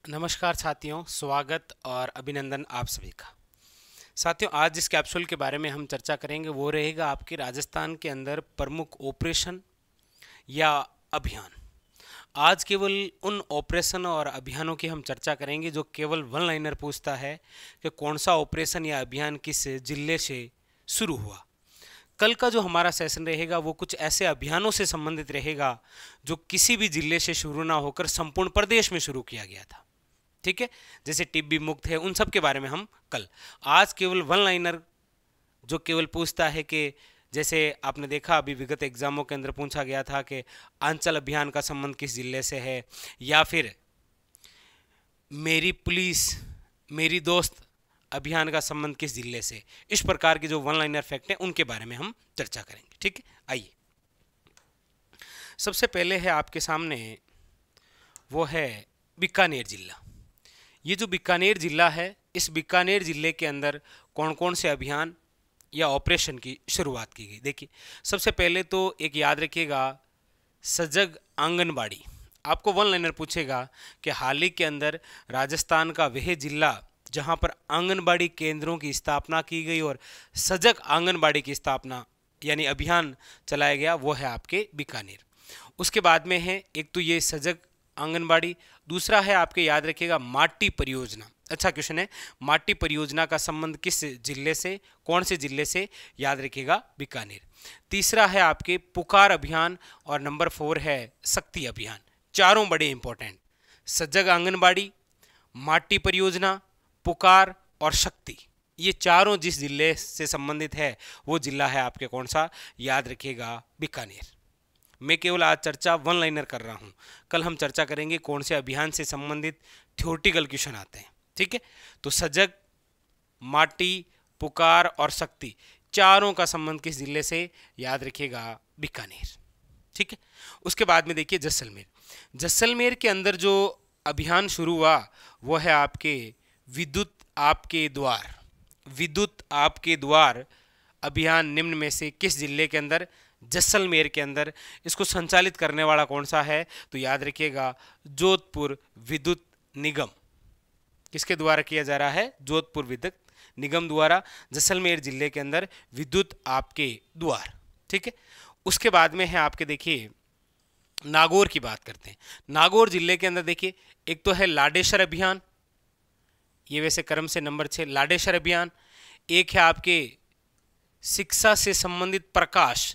नमस्कार साथियों, स्वागत और अभिनंदन आप सभी का। साथियों, आज जिस कैप्सूल के बारे में हम चर्चा करेंगे वो रहेगा आपके राजस्थान के अंदर प्रमुख ऑपरेशन या अभियान। आज केवल उन ऑपरेशन और अभियानों की हम चर्चा करेंगे जो केवल वन लाइनर पूछता है कि कौन सा ऑपरेशन या अभियान किस जिले से शुरू हुआ। कल का जो हमारा सेशन रहेगा वो कुछ ऐसे अभियानों से संबंधित रहेगा जो किसी भी जिले से शुरू ना होकर संपूर्ण प्रदेश में शुरू किया गया था। ठीक है, जैसे टीबी मुक्त है, उन सब के बारे में हम कल। आज केवल वन लाइनर जो केवल पूछता है कि जैसे आपने देखा अभी विगत एग्जामों के अंदर पूछा गया था कि आंचल अभियान का संबंध किस जिले से है, या फिर मेरी पुलिस मेरी दोस्त अभियान का संबंध किस जिले से। इस प्रकार के जो वन लाइनर फैक्ट हैं उनके बारे में हम चर्चा करेंगे। ठीक है, आइए सबसे पहले है आपके सामने वो है बीकानेर जिला। ये जो बीकानेर जिला है, इस बीकानेर जिले के अंदर कौन कौन से अभियान या ऑपरेशन की शुरुआत की गई। देखिए, सबसे पहले तो एक याद रखिएगा, सजग आंगनबाड़ी। आपको वन लाइनर पूछेगा कि हाल ही के अंदर राजस्थान का वह जिला जहां पर आंगनबाड़ी केंद्रों की स्थापना की गई और सजग आंगनबाड़ी की स्थापना यानी अभियान चलाया गया, वो है आपके बीकानेर। उसके बाद में है एक तो ये सजग आंगनबाड़ी, दूसरा है आपके याद रखिएगा माटी परियोजना। अच्छा क्वेश्चन है, माटी परियोजना का संबंध किस जिले से, कौन से जिले से, याद रखिएगा बीकानेर। तीसरा है आपके पुकार अभियान और नंबर 4 है शक्ति अभियान। चारों बड़े इंपॉर्टेंट, सजग आंगनबाड़ी, माटी परियोजना, पुकार और शक्ति, ये चारों जिस जिले से संबंधित है वो जिला है आपके कौन सा, याद रखिएगा बीकानेर। मैं केवल आज चर्चा वन लाइनर कर रहा हूं, कल हम चर्चा करेंगे कौन से अभियान से संबंधित थ्योरेटिकल क्वेश्चन आते हैं। ठीक है, तो सजग, माटी, पुकार और शक्ति, चारों का संबंध किस जिले से, याद रखिएगा बीकानेर। ठीक है, उसके बाद में देखिए जैसलमेर। जैसलमेर के अंदर जो अभियान शुरू हुआ वो है आपके विद्युत आपके द्वार। विद्युत आपके द्वार अभियान निम्न में से किस जिले के अंदर, जैसलमेर के अंदर। इसको संचालित करने वाला कौन सा है, तो याद रखिएगा जोधपुर विद्युत निगम। किसके द्वारा किया जा रहा है, जोधपुर विद्युत निगम द्वारा जैसलमेर जिले के अंदर विद्युत आपके द्वार। ठीक है, उसके बाद में है आपके देखिए नागौर की बात करते हैं। नागौर जिले के अंदर देखिए एक तो है लाडेश्वर अभियान, ये वैसे क्रम से नंबर 6 लाडेश्वर अभियान। एक है आपके शिक्षा से संबंधित प्रकाश,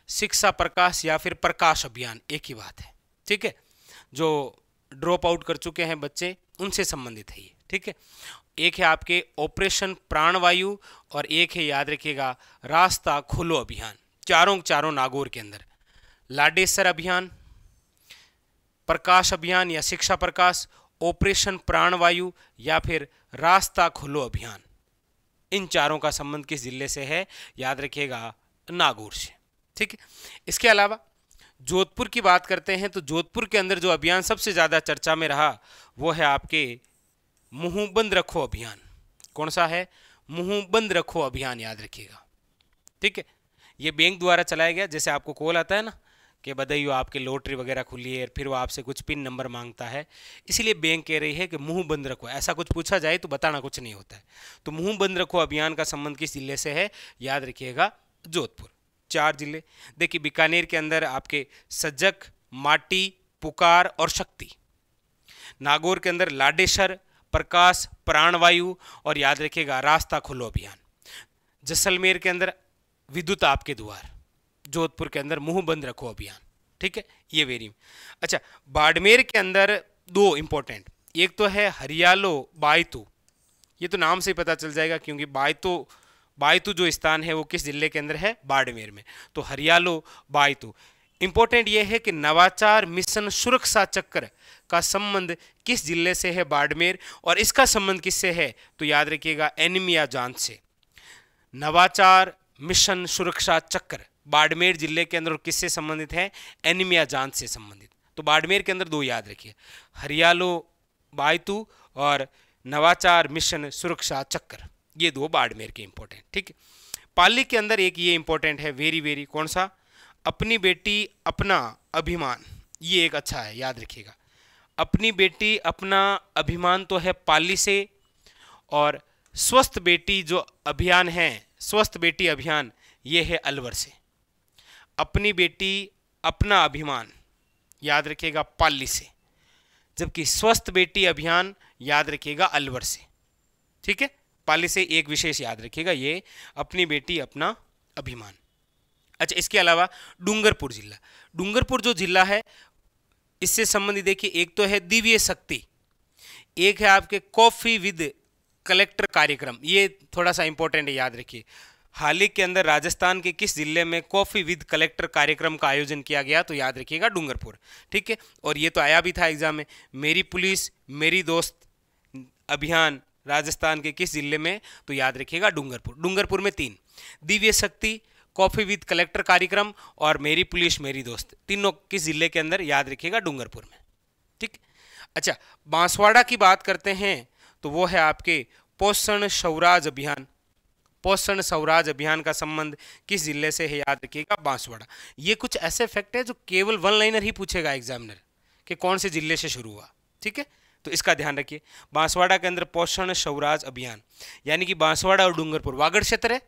शिक्षा प्रकाश या फिर प्रकाश अभियान, एक ही बात है। ठीक है, जो ड्रॉप आउट कर चुके हैं बच्चे उनसे संबंधित है ये। ठीक है, एक है आपके ऑपरेशन प्राणवायु और एक है याद रखिएगा रास्ता खोलो अभियान। चारों नागौर के अंदर लाडेश्वर अभियान, प्रकाश अभियान या शिक्षा प्रकाश, ऑपरेशन प्राणवायु या फिर रास्ता खोलो अभियान, इन चारों का संबंध किस जिले से है, याद रखिएगा नागौर से। ठीक है, इसके अलावा जोधपुर की बात करते हैं तो जोधपुर के अंदर जो अभियान सबसे ज़्यादा चर्चा में रहा वो है आपके मुंह बंद रखो अभियान। कौन सा है, मुंह बंद रखो अभियान, याद रखिएगा। ठीक है, ये बैंक द्वारा चलाया गया। जैसे आपको कॉल आता है ना कि बधाई हो आपके लॉटरी वगैरह खुली है, फिर वो आपसे कुछ पिन नंबर मांगता है, इसीलिए बैंक कह रही है कि मुंह बंद रखो। ऐसा कुछ पूछा जाए तो बताना कुछ नहीं होता है। तो मुंह बंद रखो अभियान का संबंध किस जिले से है, याद रखिएगा जोधपुर। 4 जिले देखिए, बीकानेर के अंदर आपके सजग, माटी, पुकार और शक्ति। नागौर के अंदर लाडेश्वर, प्रकाश, प्राणवायु और याद रखिएगा रास्ता खोलो अभियान। जैसलमेर के अंदर विद्युत आपके द्वार। जोधपुर के अंदर मुंह बंद रखो अभियान। ठीक है, ये वेरी अच्छा। बाड़मेर के अंदर 2 इंपॉर्टेंट, एक तो है हरियालो बायतू। ये तो नाम से ही पता चल जाएगा क्योंकि बायतू जो स्थान है वो किस जिले के अंदर है, बाड़मेर में। तो हरियालो बायतू इंपॉर्टेंट ये है कि नवाचार मिशन सुरक्षा चक्र का संबंध किस जिले से है, बाड़मेर। और इसका संबंध किससे है, तो याद रखिएगा एनीमिया जांच से। नवाचार मिशन सुरक्षा चक्र बाड़मेर जिले के अंदर किससे संबंधित है, एनीमिया जांच से संबंधित। तो बाड़मेर के अंदर 2 याद रखिए, हरियालो बायतू और नवाचार मिशन सुरक्षा चक्र, ये 2 बाड़मेर के इंपॉर्टेंट। ठीक है, पाली के अंदर एक ये इंपॉर्टेंट है वेरी कौन सा, अपनी बेटी अपना अभिमान। ये एक अच्छा है, याद रखिएगा अपनी बेटी अपना अभिमान तो है पाली से, और स्वस्थ बेटी जो अभियान है, स्वस्थ बेटी अभियान, ये है अलवर से। अपनी बेटी अपना अभिमान याद रखिएगा पाली से, जबकि स्वस्थ बेटी अभियान याद रखिएगा अलवर से। ठीक है, पाली से एक विशेष याद रखिएगा, ये अपनी बेटी अपना अभिमान। अच्छा, इसके अलावा डूंगरपुर जिला, डूंगरपुर जो जिला है इससे संबंधित देखिए, एक तो है दिव्य शक्ति, एक है आपके कॉफी विद कलेक्टर कार्यक्रम। ये थोड़ा सा इंपॉर्टेंट है, याद रखिए। हाल ही के अंदर राजस्थान के किस जिले में कॉफी विद कलेक्टर कार्यक्रम का आयोजन किया गया, तो याद रखिएगा डूंगरपुर। ठीक है, और ये तो आया भी था एग्जाम में, मेरी पुलिस मेरी दोस्त अभियान राजस्थान के किस जिले में, तो याद रखिएगा डूंगरपुर। डूंगरपुर में 3, दिव्य शक्ति, कॉफी विद कलेक्टर कार्यक्रम और मेरी पुलिस मेरी दोस्त, तीनों किस जिले के अंदर, याद रखिएगा डूंगरपुर में। ठीक। अच्छा, बांसवाड़ा की बात करते हैं तो वो है आपके पोषण स्वराज अभियान। पोषण स्वराज अभियान का संबंध किस जिले से है, याद रखिएगा बांसवाड़ा। ये कुछ ऐसे फैक्ट है जो केवल वन लाइनर ही पूछेगा एग्जामिनर कि कौन से जिले से शुरू हुआ। ठीक है, तो इसका ध्यान रखिए। बांसवाड़ा के अंदर पोषण स्वराज अभियान, यानी कि बांसवाड़ा और डूंगरपुर वागड़ क्षेत्र है,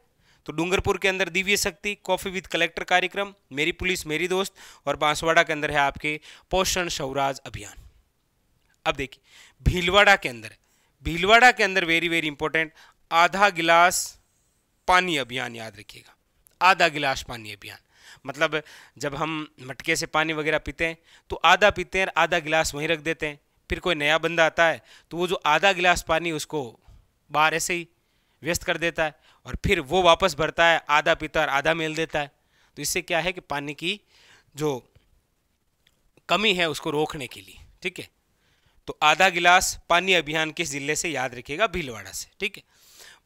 तो डूंगरपुर के अंदर दिव्य शक्ति, कॉफी विद कलेक्टर कार्यक्रम, मेरी पुलिस मेरी दोस्त, और बांसवाड़ा के अंदर है आपके पोषण स्वराज अभियान। अब देखिए भीलवाड़ा के अंदर, भीलवाड़ा के अंदर वेरी वेरी इंपॉर्टेंट, आधा गिलास पानी अभियान, याद रखिएगा आधा गिलास पानी अभियान। मतलब जब हम मटके से पानी वगैरह पीते हैं तो आधा पीते हैं, आधा गिलास वहीं रख देते हैं, फिर कोई नया बंदा आता है तो वो जो आधा गिलास पानी उसको बाहर ऐसे ही व्यस्त कर देता है, और फिर वो वापस भरता है, आधा पीता है और आधा मेल देता है। तो इससे क्या है कि पानी की जो कमी है उसको रोकने के लिए। ठीक है, तो आधा गिलास पानी अभियान किस जिले से, याद रखिएगा भीलवाड़ा से। ठीक है,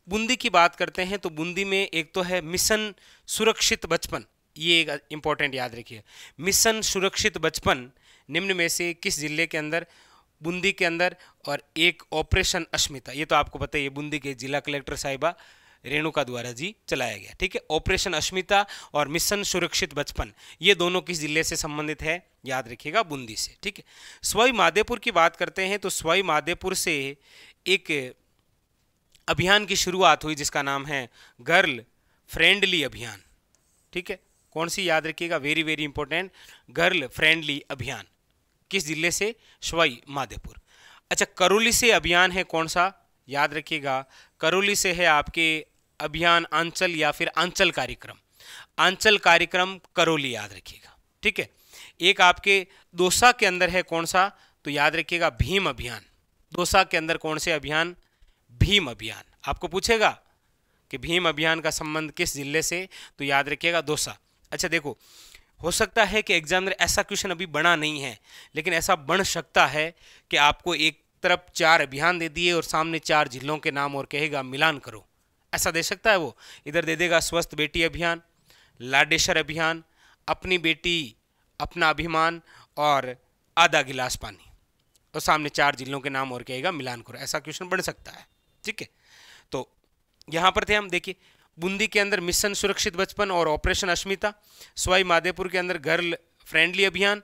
बूंदी की बात करते हैं तो बूंदी में एक तो है मिशन सुरक्षित बचपन, ये एक इंपॉर्टेंट याद रखिए, मिशन सुरक्षित बचपन निम्न में से किस जिले के अंदर, बूंदी के अंदर, और एक ऑपरेशन अस्मिता, ये तो आपको पता है, ये बूंदी के जिला कलेक्टर साहिबा रेणुका द्वारा जी चलाया गया। ठीक है, ऑपरेशन अस्मिता और मिशन सुरक्षित बचपन, ये दोनों किस जिले से संबंधित है, याद रखिएगा बूंदी से। ठीक है, सवाई माधोपुर की बात करते हैं तो सवाई माधोपुर से एक अभियान की शुरुआत हुई जिसका नाम है गर्ल फ्रेंडली अभियान। ठीक है, कौन सी, याद रखिएगा very very important, girl friendly अभियान, किस जिले से, सवाई माधोपुर। अच्छा, करौली से अभियान है कौन सा, याद रखिएगा करौली से है आपके अभियान आंचल या फिर आंचल कार्यक्रम, आंचल कार्यक्रम करौली, याद रखिएगा। ठीक है, एक आपके दौसा के अंदर है कौन सा, तो याद रखिएगा भीम अभियान। दौसा के अंदर कौन से अभियान, भीम अभियान। आपको पूछेगा कि भीम अभियान का संबंध किस जिले से, तो याद रखिएगा दौसा। अच्छा देखो, हो सकता है कि एग्जामिनर ऐसा क्वेश्चन अभी बना नहीं है, लेकिन ऐसा बन सकता है कि आपको एक तरफ 4 अभियान दे दिए और सामने 4 जिलों के नाम और कहेगा मिलान करो, ऐसा दे सकता है वो। इधर दे देगा स्वस्थ बेटी अभियान, लाडेश्वर अभियान, अपनी बेटी अपना अभिमान और आधा गिलास पानी, और सामने 4 जिलों के नाम और कहेगा मिलान करो, ऐसा क्वेश्चन बन सकता है। ठीक है, तो यहाँ पर थे हम, देखिए बूंदी के अंदर मिशन सुरक्षित बचपन और ऑपरेशन अस्मिता, सवाई माधोपुर के अंदर गर्ल फ्रेंडली अभियान,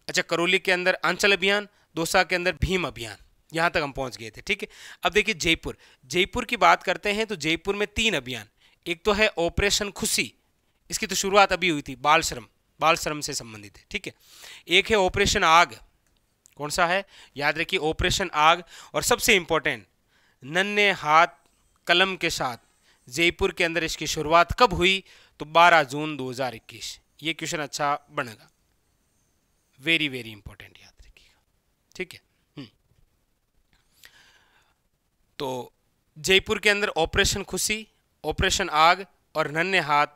अच्छा करौली के अंदर आंचल अभियान, दौसा के अंदर भीम अभियान, यहाँ तक हम पहुँच गए थे। ठीक है, अब देखिए जयपुर, जयपुर की बात करते हैं तो जयपुर में 3 अभियान, एक तो है ऑपरेशन खुशी, इसकी तो शुरुआत अभी हुई थी, बाल श्रम, बाल श्रम से संबंधित है। ठीक है, एक है ऑपरेशन आग, कौन सा है, याद रखिए ऑपरेशन आग, और सबसे इंपॉर्टेंट नन्हे हाथ कलम के साथ जयपुर के अंदर इसकी शुरुआत कब हुई, तो 12 जून 2021। ये क्वेश्चन अच्छा बनेगा, वेरी वेरी इंपॉर्टेंट, याद रखिएगा। ठीक है, तो जयपुर के अंदर ऑपरेशन खुशी, ऑपरेशन आग और नन्हे हाथ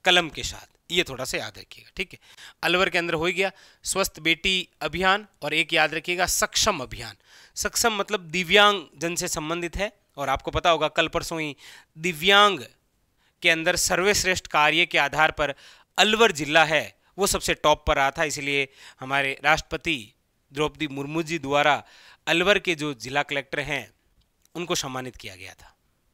कलम के साथ, ये थोड़ा सा याद रखिएगा। ठीक है, अलवर के अंदर हो गया स्वस्थ बेटी अभियान, और एक याद रखिएगा सक्षम अभियान। सक्षम मतलब दिव्यांग जन से संबंधित है, और आपको पता होगा कल परसों ही दिव्यांग के अंदर सर्वश्रेष्ठ कार्य के आधार पर अलवर जिला है वो सबसे टॉप पर रहा था, इसलिए हमारे राष्ट्रपति द्रौपदी मुर्मू जी द्वारा अलवर के जो जिला कलेक्टर हैं उनको सम्मानित किया गया था।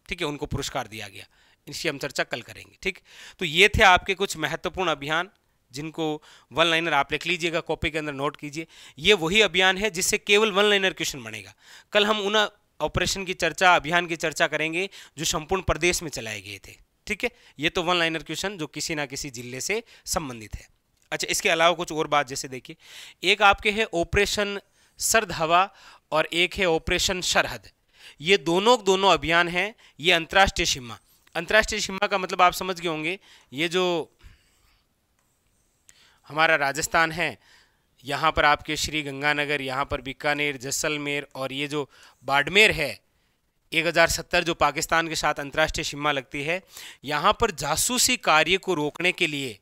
ठीक है, उनको पुरस्कार दिया गया, इसकी हम चर्चा कल करेंगे। ठीक, तो ये थे आपके कुछ महत्वपूर्ण अभियान जिनको वन लाइनर आप लिख लीजिएगा, कॉपी के अंदर नोट कीजिए। ये वही अभियान है जिससे केवल वन लाइनर क्वेश्चन बनेगा। कल हम उन ऑपरेशन की चर्चा, अभियान की चर्चा करेंगे जो संपूर्ण प्रदेश में चलाए गए थे। ठीक है, ये तो वन लाइनर क्वेश्चन जो किसी ना किसी जिले से संबंधित है। अच्छा, इसके अलावा कुछ और बात, जैसे देखिए, एक आपके है ऑपरेशन सर्द हवा और एक है ऑपरेशन सरहद। ये दोनों अभियान हैं, ये अंतर्राष्ट्रीय सीमा। अंतर्राष्ट्रीय सीमा का मतलब आप समझ गए होंगे, ये जो हमारा राजस्थान है, यहाँ पर आपके श्री गंगानगर, यहाँ पर बीकानेर, जैसलमेर और ये जो बाड़मेर है 1070 जो पाकिस्तान के साथ अंतर्राष्ट्रीय सीमा लगती है, यहाँ पर जासूसी कार्य को रोकने के लिए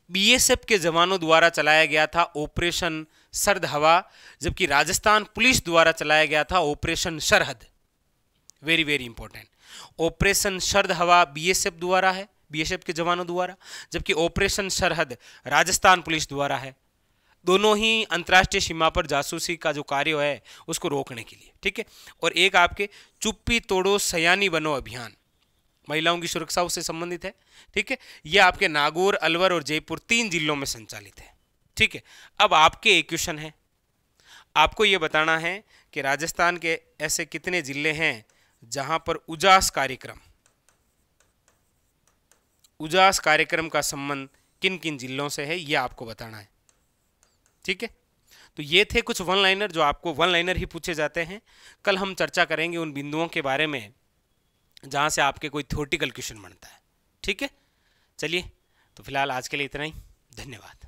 बीएसएफ के जवानों द्वारा चलाया गया था ऑपरेशन सर्द हवा, जबकि राजस्थान पुलिस द्वारा चलाया गया था ऑपरेशन सरहद। Very very important. ऑपरेशन सर्द हवा बीएसएफ द्वारा है, बीएसएफ के जवानों द्वारा, जबकि ऑपरेशन सरहद राजस्थान पुलिस द्वारा है। दोनों ही अंतर्राष्ट्रीय सीमा पर जासूसी का जो कार्य है उसको रोकने के लिए। ठीक है, और एक आपके चुप्पी तोड़ो सयानी बनो अभियान, महिलाओं की सुरक्षा से संबंधित है। ठीक है, यह आपके नागौर, अलवर और जयपुर 3 जिलों में संचालित है। ठीक है, अब आपके एक क्वेश्चन है, आपको यह बताना है कि राजस्थान के ऐसे कितने जिले हैं जहां पर उजास कार्यक्रम का संबंध किन किन जिलों से है, यह आपको बताना है। ठीक है, तो ये थे कुछ वन लाइनर जो आपको वन लाइनर ही पूछे जाते हैं। कल हम चर्चा करेंगे उन बिंदुओं के बारे में जहां से आपके कोई थ्योरेटिकल क्वेश्चन बनता है। ठीक है, चलिए, तो फिलहाल आज के लिए इतना ही। धन्यवाद।